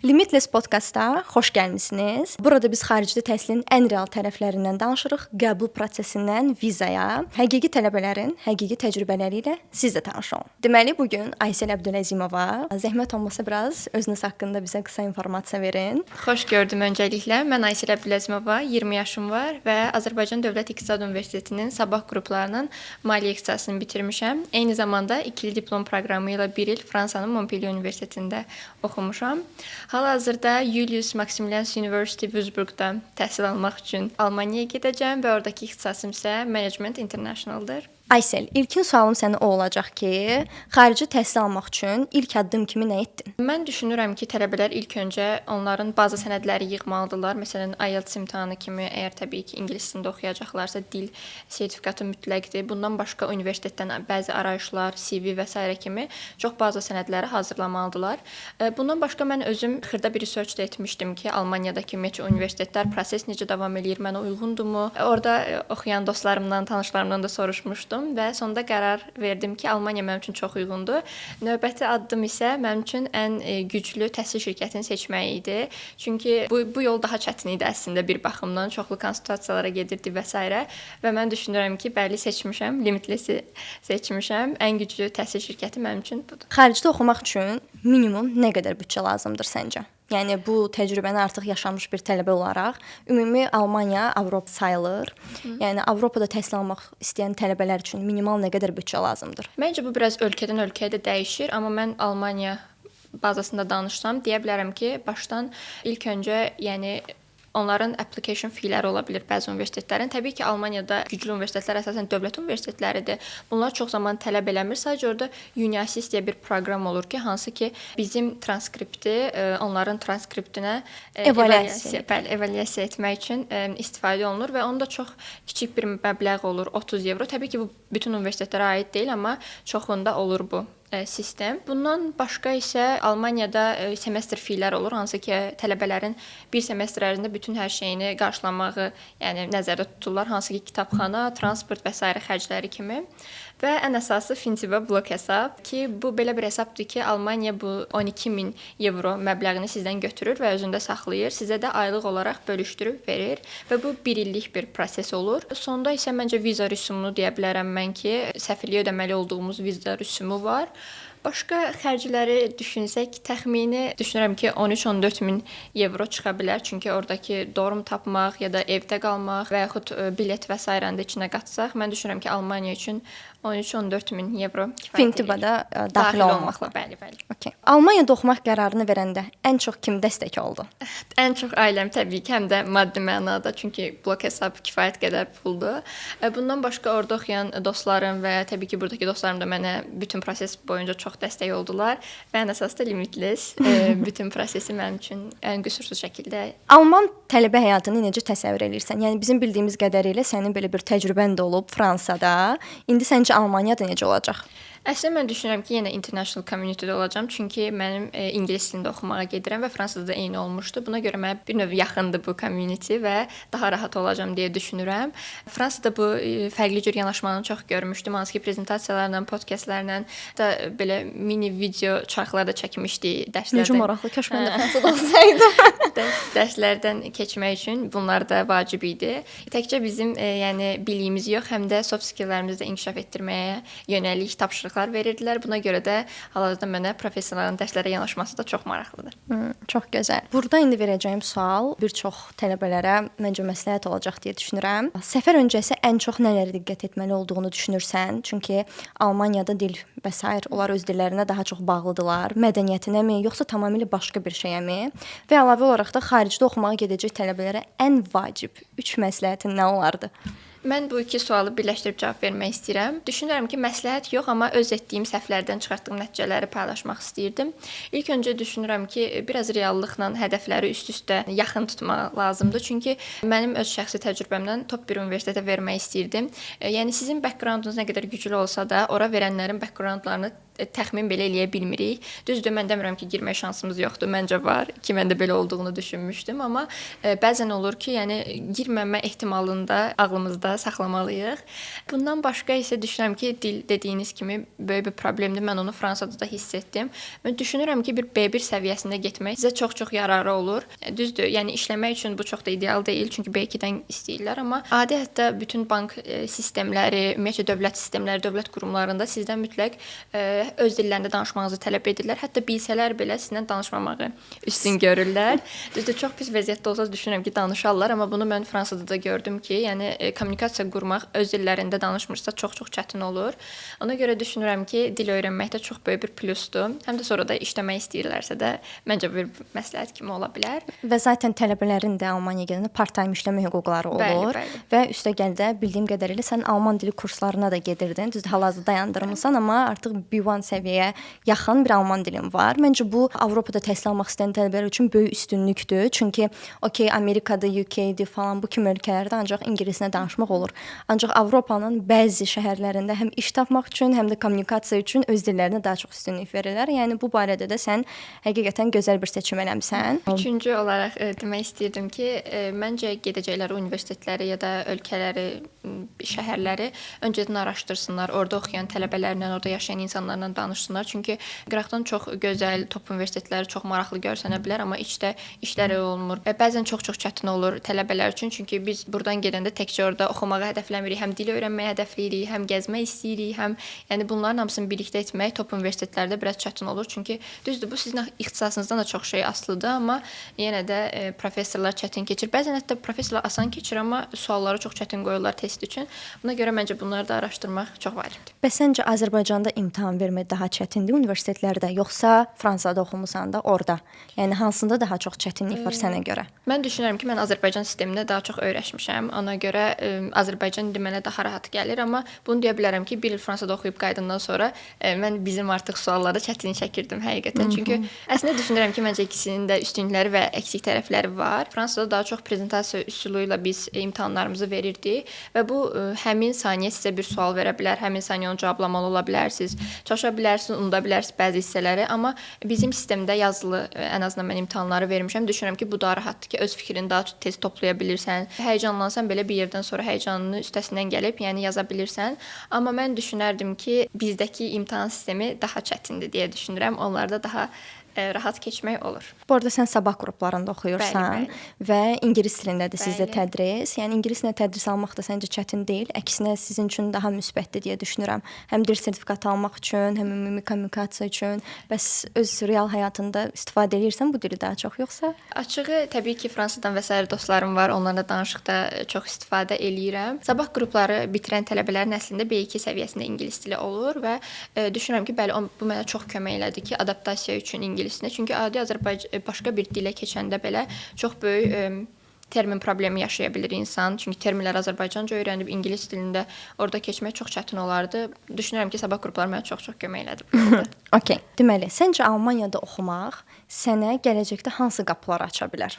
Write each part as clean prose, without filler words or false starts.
Limitless podkastda xoş gəlmisiniz. Burada biz xarici təhsilin ən real tərəflərindən danışırıq. Qəbul prosesindən vizaya, həqiqi tələbələrin həqiqi təcrübələri ilə siz də tanış olun. Deməli bu gün Aysel Əbdüləzimova, zəhmət olmasa biraz özünüz haqqında bizə qısa informasiya verin. Xoş gördüm öncəliklə. Mən Aysel Əbdüləzimova, 20 yaşım var və Azərbaycan Dövlət İqtisad Universitetinin sabah qruplarının maliyyə ixtisasını bitirmişəm. Eyni zamanda ikili diplom proqramı ilə 1 il Fransanın Montpellier Universitetində oxumuşam. Hal-hazırda Julius Maximilians University Würzburgda təhsil almaq üçün Almaniyaya gedəcəm və oradakı ixtisasım isə Management Internationaldır. Aysel, ilkin sualım sənə o olacaq ki, xarici təhsil almaq üçün ilk addım kimi nə etdin? Mən düşünürəm ki, tələbələr ilk öncə onların bazı sənədləri yığmalıdırlar. Məsələn, IELTS imtahanı kimi, əgər təbii ki, ingilis dilində oxuyacaqlarsa, dil sertifikatı mütləqdir. Bundan başqa universitetdən bəzi arayışlar, CV və s. kimi çox bazı sənədləri hazırlamalıdırlar. Bundan başqa mən özüm xırda bir research da etmişdim ki, Almaniyadakı ümumiyyətcə universitetlər proses necə davam eləyir, mənə uyğundurmu? Orada oxuyan dostlarımdan, tanışlarımdan da soruşmuşdum və sonda qərar verdim ki, Almaniya mənim üçün çox uyğundur. Növbəti addım isə mənim üçün ən güclü təhsil şirkətini seçmək idi. Çünki bu yol daha çətin idi əslində bir baxımdan. Çoxlu konsultasiyalara gedirdi və s. və mən düşünürəm ki, bəli seçmişəm, Limitless-i seçmişəm. Ən güclü təhsil şirkəti mənim üçün budur. Xaricdə oxumaq üçün minimum nə qədər büdcə lazımdır səncə? Yəni bu təcrübəni artıq yaşamış bir tələbə olaraq ümumi Almaniya Avropa sayılır. Yəni Avropada təhsil almaq istəyən tələbələr üçün minimal nə qədər büdcə lazımdır? Məncə bu biraz ölkədən ölkəyə də dəyişir, amma mən Almaniya bazasında danışsam deyə bilərəm ki, başdan ilk öncə, yəni onların application feeləri ola bilər bəzi universitetlərin. Təbii ki, Almaniyada güclü universitetlər əsasən dövlət universitetləridir. Bunlar çox zaman tələb eləmir. Sadəcə orada UniAssist deyə bir proqram olur ki, hansı ki bizim transkripti onların transkriptinə evalyasiya etmək üçün istifadə olunur və onun da çox kiçik bir məbləğ olur, 30 evro. Təbii ki, bu bütün universitetlərə aid deyil, amma çoxunda olur bu sistem. Bundan başqa isə Almaniyada semestr feeləri olur, hansı ki, tələbələrin bir semestr ərzində bütün hər şeyini qarşılamağı, yəni nəzərdə tuturlar, hansı ki, kitabxana, transport və s. xərcləri kimi. Və ən əsası Fintiba blok hesab ki, bu belə bir hesabdır ki, Almaniya bu 12.000 evro məbləğini sizdən götürür və özündə saxlayır. Sizə də aylıq olaraq bölüşdürüb verir və bu 1 illik bir proses olur. Sonda isə məncə viza rüsumunu deyə bilərəm mən ki, səfirliyə ödəməli olduğumuz viza rüsumu var. Başqa xərcləri düşünsək, təxmini düşünürəm ki, 13-14 min evro çıxa bilər. Çünki oradakı dorm tapmaq ya da evdə qalmaq və yaxud bilet və s.'nin də içinə qatsaq, mən düşünürəm ki, Almaniya üçün 13-14 min evro kifayət edir. Fintibada daxil olmaqla. Bəli. Okay. Almaniyada oxumaq qərarını verəndə ən çox kim dəstək oldu? Ən çox ailəm təbii ki, həm də maddi mənada, çünki blok hesab kifayət qədər puldur. Bundan başqa orada oxuyan dostlarım və təbii ki, buradakı dostlarım da mənə bütün proses boyunca çox dəstək oldular və ən əsas da Limitless bütün prosesi mənim üçün ən qüsursuz şəkildə. Alman tələbə həyatını necə təsəvvür edirsən? Yəni bizim bildiyimiz qədərilə sənin belə bir təcrübən də olub Fransada. İndi səncə Almaniyada necə olacaq? Əslində mən düşünürəm ki, yenə international community-də olacağam. Çünki mənim ingilis dilində oxumağa gedirəm və Fransada da eyni olmuşdu. Buna görə mənə bir növ yaxındır bu community və daha rahat olacağam deyə düşünürəm. Fransada bu fərqli cür yanaşmanı çox görmüşdüm. Hansı ki, prezentasiyalarla, podkastlarla da belə mini video çarxlar da çəkmişdik dərslərdən. Necə maraqlı, kaş mən də Fransada olsaydım. Dərslərdən keçmək üçün bunlar da vacib idi. Təkcə bizim yəni biliyimizi yox, həm də soft skilllərimizi də inkişaf etdirməyə yönəlik tapşırıq verirdilər. Buna görə də hal-hazırda mənə professionalların dərslərə yanaşması da çox maraqlıdır. Çox gözəl. Burada indi verəcəyim sual bir çox tələbələrə məncə məsləhət olacaq deyə düşünürəm. Səfər öncəsi ən çox nələrə diqqət etməli olduğunu düşünürsən? Çünki Almaniyada dil və s. onlar öz dillərinə daha çox bağlıdılar. Mədəniyyətinəmi, yoxsa tamamilə başqa bir şeyəmi? Və əlavə olaraq da xaricdə oxumağa gedəcək tələbələrə ən vacib 3 məsləhətin nə olardı? Mən bu iki sualı birləşdirib cavab vermək istəyirəm. Düşünürəm ki, məsləhət yox, amma öz etdiyim səhvlərdən çıxartdığım nəticələri paylaşmaq istəyirdim. İlk öncə düşünürəm ki, biraz reallıqla hədəfləri üst-üstə yaxın tutmaq lazımdır. Çünki mənim öz şəxsi təcrübəmdən top bir universitetə vermək istəyirdim. Yəni sizin backgroundunuz nə qədər güclü olsa da, ora verənlərin backgroundlarını təxmin belə eləyə bilmirik. Düzdür, mən demirəm ki, girmək şansımız yoxdur. Məncə var ki, mən də belə olduğunu düşünmüşdüm, amma bəzən olur ki, yəni girməmə ehtimalını da ağlımızda saxlamalıyıq. Bundan başqa isə düşünürəm ki, dil dediyiniz kimi böyük bir problemdir. Mən onu Fransada da hiss etdim. Mən düşünürəm ki, bir B1 səviyyəsində getmək sizə çox-çox yararlı olur. Düzdür, yəni işləmək üçün bu çox da ideal deyil, çünki B2-dən istəyirlər, amma adi hətta bütün bank sistemləri, ümumiyyətlə dövlət sistemləri, dövlət qurumlarında sizdən mütləq öz dillərində danışmağınızı tələb edirlər. Hətta bilsələr belə sizlə danışmamağı üstün görürlər. Düzdür, çox pis vəziyyətdə olsa düşünürəm ki, danışarlar, amma bunu mən Fransada da gördüm ki, yəni kommunikasiya qurmaq öz dillərində danışmırsa çox-çox çətin olur. Ona görə düşünürəm ki, dil öyrənməkdə çox böyük bir plusdur. Həm də sonra da işləmək istəyirlərsə də məncə bir məsləhət kimi ola bilər. Və zaten tələbələrin də Almaniyaya gələndə part-time işləmə hüquqları olur. Bəli. Və üstəgəl də bildiyim qədərilə sən alman dili kurslarına da gedirdin. Düzdür, hal-hazırda dayandırmısan, amma artıq B1 səviyyəyə yaxın bir alman dilin var. Məncə bu Avropada təhsil almaq istəyən tələbələr üçün böyük üstünlükdür. Çünki Amerikada, UK-də falan bu kimi ölkələrdə ancaq ingiliscə danışmaq olur. Ancaq Avropanın bəzi şəhərlərində həm iş tapmaq üçün, həm də kommunikasiya üçün öz dillərinə daha çox üstünlük verirlər. Yəni bu barədə də sən həqiqətən gözəl bir seçim eləmisən. Üçüncü olaraq demək istəyirdim ki, məncə gedəcəkləri universitetləri ya da ölkələri, şəhərləri öncədən araşdırsınlar. Orada oxuyan tələbələrlə, orada yaşayan insanlarla danışsınlar. Çünki qıraqdan çox gözəl top universitetləri çox maraqlı görsənə bilər, amma içdə işləri olmur. Bəzən çox-çox çətin olur tələbələr üçün. Çünki biz burdan gedəndə təkcə orada oxumağı hədəfləmirik, həm dil öyrənməyi hədəfləyirik, həm gəzmək istəyirik, həm yəni bunların hamısını birlikdə etmək top universitetlərdə biraz çətin olur. Çünki düzdür, bu sizin ixtisasınızdan da çox şey asılıdır, amma yenə də professorlar çətin keçir. Bəzən hətta professorlar asan keçir, amma sualları çox çətin qoyurlar test üçün. Buna görə məncə bunları da araşdırmaq çox vacibdir. Bəs səncə Azərbaycanda imtahan vermək daha çətindir universitetlərdə, yoxsa Fransada oxumusan da orada? Yəni hansında daha çox çətinlik var sənə görə? Mən düşünürəm ki, mən Azərbaycan sistemində daha çox öyrəşmişəm. Ona görə Azərbaycan mənə daha rahat gəlir, amma bunu deyə bilərəm ki, 1 il Fransada oxuyub qayıdandan sonra mən bizim artıq suallara çətinlik çəkirdim həqiqətən. Çünki əslində düşünürəm ki, məncə ikisinin də üstünlükləri və əksik tərəfləri var. Fransada daha çox prezentasiya üsulu ilə biz imtahanlarımızı verirdik və bu həmin saniyə sizə bir sual verə bilər, həmin saniyə onu cavablamalı ola bilərsiniz. Çalışa bilərsiniz, unuda bilərsiniz bəzi hissələri, amma bizim sistemdə yazılı, ən azından mən imtahanları vermişəm. Düşünürəm ki, bu daha rahatdır ki, öz fikrini daha tez toplaya bilirsən. Həyəcanlansan belə bir yerdən sonra həyəcanını üstəsindən gəlib, yəni yaza bilirsən. Amma mən düşünərdim ki, bizdəki imtahan sistemi daha çətindir deyə düşünürəm. Onlarda daha rahat keçmək olur. Bu arada sən sabah qruplarında oxuyursan və ingilis dilindədir sizdə tədris. Yəni ingilislə tədris almaq da səncə çətin deyil. Əksinə sizin üçün daha müsbətdir deyə düşünürəm. Həm dil sertifikatı almaq üçün, həm ümumi kommunikasiya üçün. Bəs öz real həyatında istifadə edirsən bu dili daha çox yoxsa? Açığı təbii ki, Fransadan və sair dostlarım var. Onlarla danışıqda çox istifadə eləyirəm. Sabah qrupları bitirən tələbələrin əslində B2 səviyyəsində ingilis dili olur və düşünürəm ki, bəli, bu mənə çox kömək elədi ki, adaptasiya üçün ingiliscə. Çünki adi başqa bir dilə keçəndə belə çox böyük termin problemi yaşaya bilər insan. Çünki terminləri Azərbaycanca öyrənib ingilis dilində orada keçmək çox çətin olardı. Düşünürəm ki, sabah qrupları mənə çox-çox kömək elədi bu yolda. Okay. Deməli, səncə Almaniyada oxumaq sənə gələcəkdə hansı qapılar aça bilər?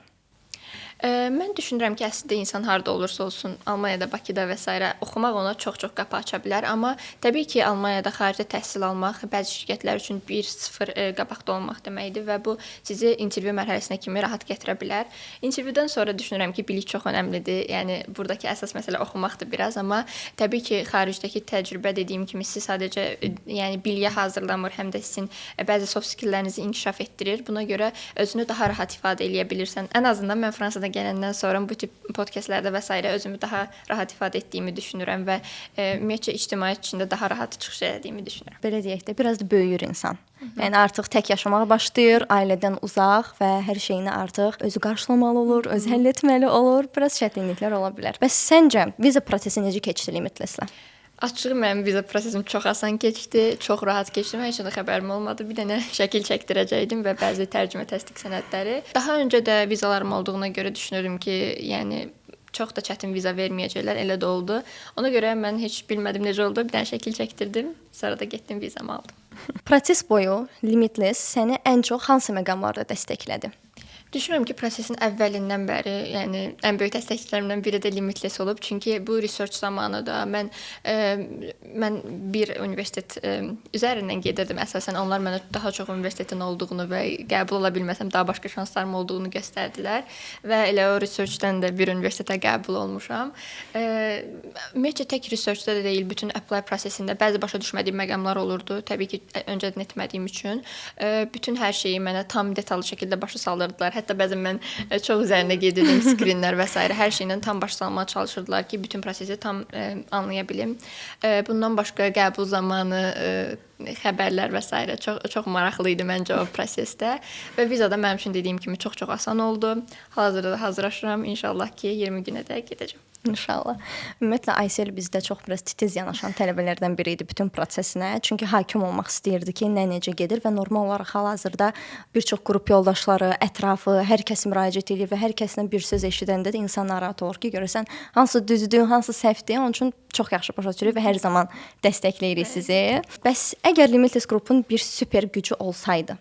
Mən düşünürəm ki, əslində insan harda olursa olsun, Almaniyada, Bakıda və s. oxumaq ona çox-çox qapı aça bilər. Amma təbii ki, Almaniyada xaricdə təhsil almaq bəzi şirkətlər üçün 1-0 qabaqda olmaq deməkdir və bu sizi intervyu mərhələsinə kimi rahat gətirə bilər. İntervyudan sonra düşünürəm ki, bilik çox önəmlidir. Yəni burdakı əsas məsələ oxumaqdır biraz, amma təbii ki, xaricdəki təcrübə dediyim kimi sizi sadəcə yəni biliyə hazırlamır, həm də sizin bəzi soft skilllərinizi inkişaf etdirir. Buna görə özünü daha rahat ifadə edə bilirsən. Ən azından mən Fransada gələndən sonra bu tip podkastlarda və s. özümü daha rahat ifadə etdiyimi düşünürəm və ümumiyyətcə ictimaiyyət içində daha rahat çıxış etdiyimi düşünürəm. Belə deyək də, biraz da böyüyür insan. Yəni artıq tək yaşamağa başlayır, ailədən uzaq və hər şeyini artıq özü qarşılamalı olur, özü həll etməli olur. Biraz çətinliklər ola bilər. Bəs səncə viza prosesi necə keçdi Limitless-lə? Açığı mənim viza prosesim çox asan keçdi, çox rahat keçdi. Heç nə xəbərim olmadı. Bir dənə şəkil çəkdirəcəydim və bəzi tərcümə təsdiq sənədləri. Daha öncə də vizalarım olduğuna görə düşünürdüm ki, yəni çox da çətin viza verməyəcəklər, elə də oldu. Ona görə mən heç bilmədim necə oldu. Bir dənə şəkil çəkdirdim, sonra da getdim vizamı aldım. Proses boyu Limitless səni ən çox hansı məqamlarda dəstəklədi? Düşünürəm ki, prosesin əvvəlindən bəri, yəni ən böyük dəstəkçilərimdən biri də Limitless olub. Çünki bu research zamanı da mən bir universitet üzərindən gedirdim əsasən. Onlar mənə daha çox universitetin olduğunu və qəbul ola bilməsəm daha başqa şanslarım olduğunu göstərdilər və elə o researchdən də bir universitetə qəbul olmuşam. Ümumiyyətcə tək researchdə də deyil, bütün apply prosesində bəzi başa düşmədiyim məqamlar olurdu. Təbii ki, öncədən etmədiyim üçün bütün hər şeyi mənə tam detallı şəkildə başa salırdılar. Hətta bəzən mən çox üzərinə gedirdim, skrinlər və s. hər şeylə tam başa salmağa çalışırdılar ki, bütün prosesi tam anlaya bilim. Bundan başqa qəbul zamanı xəbərlər və s. çox maraqlı idi məncə o prosesdə və vizada mənim üçün dediyim kimi çox asan oldu. Hazırda da hazırlaşıram. İnşallah ki 20 günədək gedəcəm. İnşallah. Ümumiyyətlə Aysel bizdə çox biraz titiz yanaşan tələbələrdən biri idi bütün prosesinə. Çünki hakim olmaq istəyirdi ki, nə necə gedir və normal olaraq hal-hazırda bir çox qrup yoldaşları, ətrafı, hər kəs müraciət edir və hər kəsdən bir söz eşidəndə də insan narahat olur ki, görəsən hansı düzdür, hansı səhvdir. Onun üçün çox yaxşı başa düşürük və hər zaman dəstəkləyirik sizi. Bəs əgər Limitless qrupun bir super gücü olsaydı,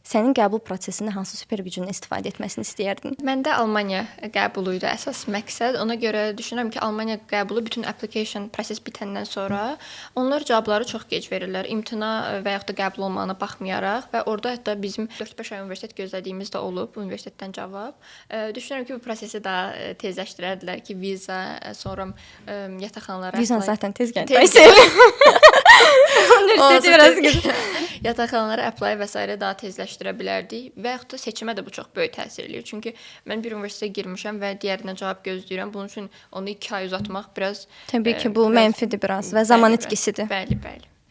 sənin qəbul prosesində hansı super gücünü istifadə etməsini istəyərdin? Məndə Almaniya qəbulu idi əsas məqsəd. Ona görə düşünürəm ki, Almaniya qəbulu bütün application proses bitəndən sonra onlar cavabları çox gec verirlər. İmtina və yaxud da qəbul olmağına baxmayaraq və orada hətta bizim 4-5 ay universitet gözlədiyimiz də olub, universitetdən cavab. Düşünürəm ki, bu prosesi daha tezləşdirərdilər ki, viza, sonra yataqxanalara Vizan zaten tez gəldi. Universiteti biraz gedir. Yataqxanalara apply və s. daha tezləşdirə bilərdik və yaxud da seçimə də bu çox böyük təsir eləyir. Çünki mən bir universitetə girmişəm və digərinə cavab gözləyirəm. Bunun üçün onu 2 ay uzatmaq biraz təbii ki, bu mənfidir biraz və zaman itkisidir. Bəli.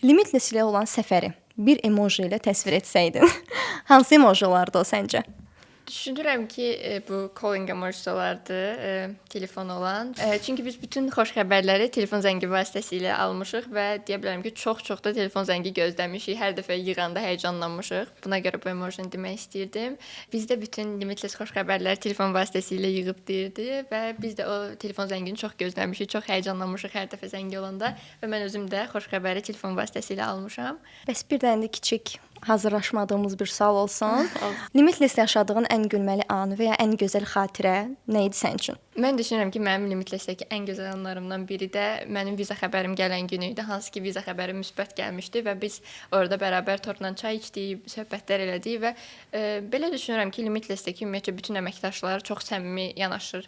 Limitless ilə olan səfəri bir emoji ilə təsvir etsəydin, hansı emoji olardı o səncə? Düşünürəm ki, bu calling emojisi olardı, telefon olan. Çünki biz bütün xoş xəbərləri telefon zəngi vasitəsilə almışıq və deyə bilərəm ki, çox da telefon zəngi gözləmişik. Hər dəfə yığanda həyəcanlanmışıq. Buna görə bu emojini demək istəyirdim. Bizdə bütün Limitless xoş xəbərləri telefon vasitəsilə yığıb deyirdi və biz də o telefon zəngini çox gözləmişik, çox həyəcanlanmışıq hər dəfə zəngi olanda və mən özüm də xoş xəbəri telefon vasitəsilə almışam. Bəs bir dənə də kiçik hazırlaşmadığımız bir sual olsun. Limitless yaşadığın ən gülməli an və ya ən gözəl xatirə nə idi sənin üçün? Mən düşünürəm ki, mənim Limitlessdəki ən gözəl anlarımdan biri də mənim viza xəbərim gələn gün idi. Hansı ki, viza xəbəri müsbət gəlmişdi və biz orada bərabər tortla çay içdik, söhbətlər elədik və belə düşünürəm ki, Limitlessdəki ümumiyyətcə bütün əməkdaşlar çox səmimi yanaşır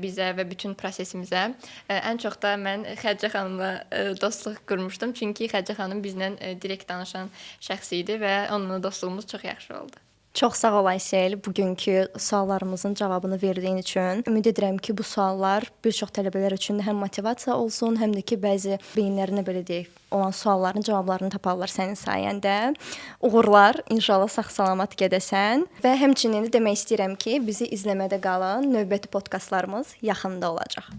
bizə və bütün prosesimizə. Ən çox da mən Xədicə xanımla dostluq qurmuşdum. Çünki Xədicə xanım bizlə direkt danışan şəxs idi və onunla dostluğumuz çox yaxşı oldu. Çox sağ ol Aysel, bugünkü suallarımızın cavabını verdiyin üçün. Ümid edirəm ki, bu suallar bir çox tələbələr üçün də həm motivasiya olsun, həm də ki, bəzi beyinlərinə belə deyək, olan sualların cavablarını taparlar sənin sayəndə. Uğurlar, inşallah sağ-salamat gedəsən və həmçinin də demək istəyirəm ki, bizi izləmədə qalın. Növbəti podkastlarımız yaxında olacaq.